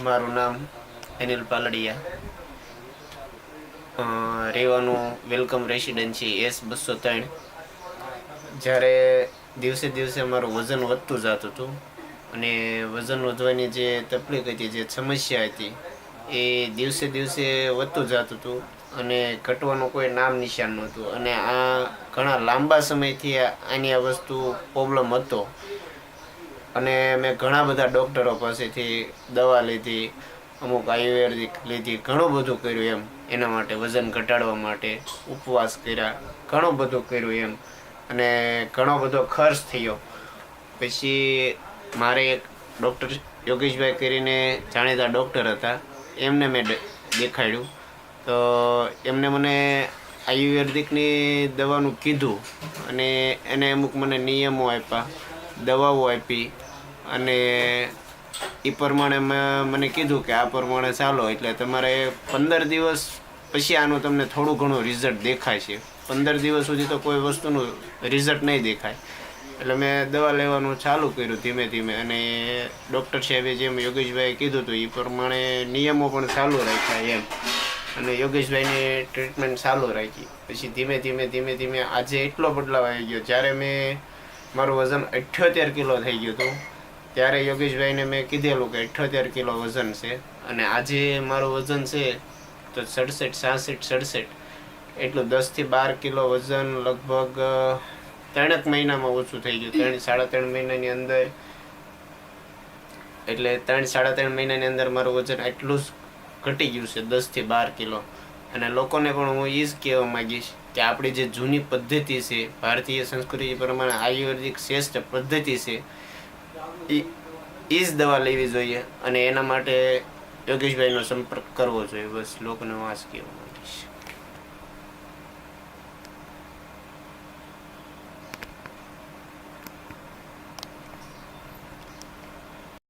મારું નામ અનિલ પાલડિયા, રહેવાનું વેલકમ રેસિડેન્સી S203। જ્યારે દિવસે દિવસે મારું વજન વધતું જતું હતું અને વજન વધવાની જે તકલીફ હતી, જે સમસ્યા હતી, એ દિવસે દિવસે વધતું જતું હતું અને ઘટવાનું કોઈ નામ નિશાન નહોતું। અને આ ઘણા લાંબા સમયથી આની આ વસ્તુ પ્રોબ્લેમ હતો અને મેં ઘણા બધા ડૉક્ટરો પાસેથી દવા લીધી, અમુક આયુર્વેદિક લીધી, ઘણું બધું કર્યું એમ એના માટે, વજન ઘટાડવા માટે ઉપવાસ કર્યા, ઘણું બધું કર્યું એમ, અને ઘણો બધો ખર્ચ થયો। પછી મારે એક ડૉક્ટર યોગેશભાઈ કરીને જાણીતા ડૉક્ટર હતા, એમને મેં દેખાડ્યું તો એમને મને આયુર્વેદિકની દવાનું કીધું અને એને અમુક મને નિયમો આપ્યા, દવાઓ આપી અને એ પ્રમાણે મને કીધું કે આ પ્રમાણે ચાલો એટલે તમારે 15 દિવસ પછી આનું તમને થોડું ઘણું રિઝલ્ટ દેખાશે। 15 દિવસ સુધી તો કોઈ વસ્તુનું રિઝલ્ટ નહીં દેખાય। એટલે મેં દવા લેવાનું ચાલુ કર્યું ધીમે ધીમે, અને ડૉક્ટર સાહેબે જેમ યોગેશભાઈએ કીધું હતું એ પ્રમાણે નિયમો પણ ચાલુ રાખ્યા એમ, અને યોગેશભાઈની ટ્રીટમેન્ટ ચાલુ રાખી। પછી ધીમે ધીમે ધીમે ધીમે આજે એટલો બદલાવ આવી ગયો। જ્યારે મેં મારું વજન 78 કિલો થઈ ગયું હતું ત્યારે યોગેશભાઈને મેં કીધેલું કે 78 કિલો વજન છે, અને આજે મારું વજન છે તો 67 એટલું 10 થી 12 કિલો વજન લગભગ 3 મહિનામાં ઓછું થઈ ગયું। 3-3.5 મહિનાની અંદર, એટલે 3-3.5 મહિનાની અંદર મારું વજન એટલું જ ઘટી ગયું છે, 10 થી 12 કિલો। અને લોકોને પણ હું એ જ કહેવા માંગીશ કે આપણી જે જૂની પદ્ધતિ છે, ભારતીય સંસ્કૃતિ પ્રમાણે આયુર્વેદિક શ્રેષ્ઠ પદ્ધતિ છે, એ જ દવા લેવી જોઈએ અને એના માટે યોગેશભાઈનો સંપર્ક કરવો જોઈએ। બસ લોકોને હું આ જ કહેવા માંગીશ।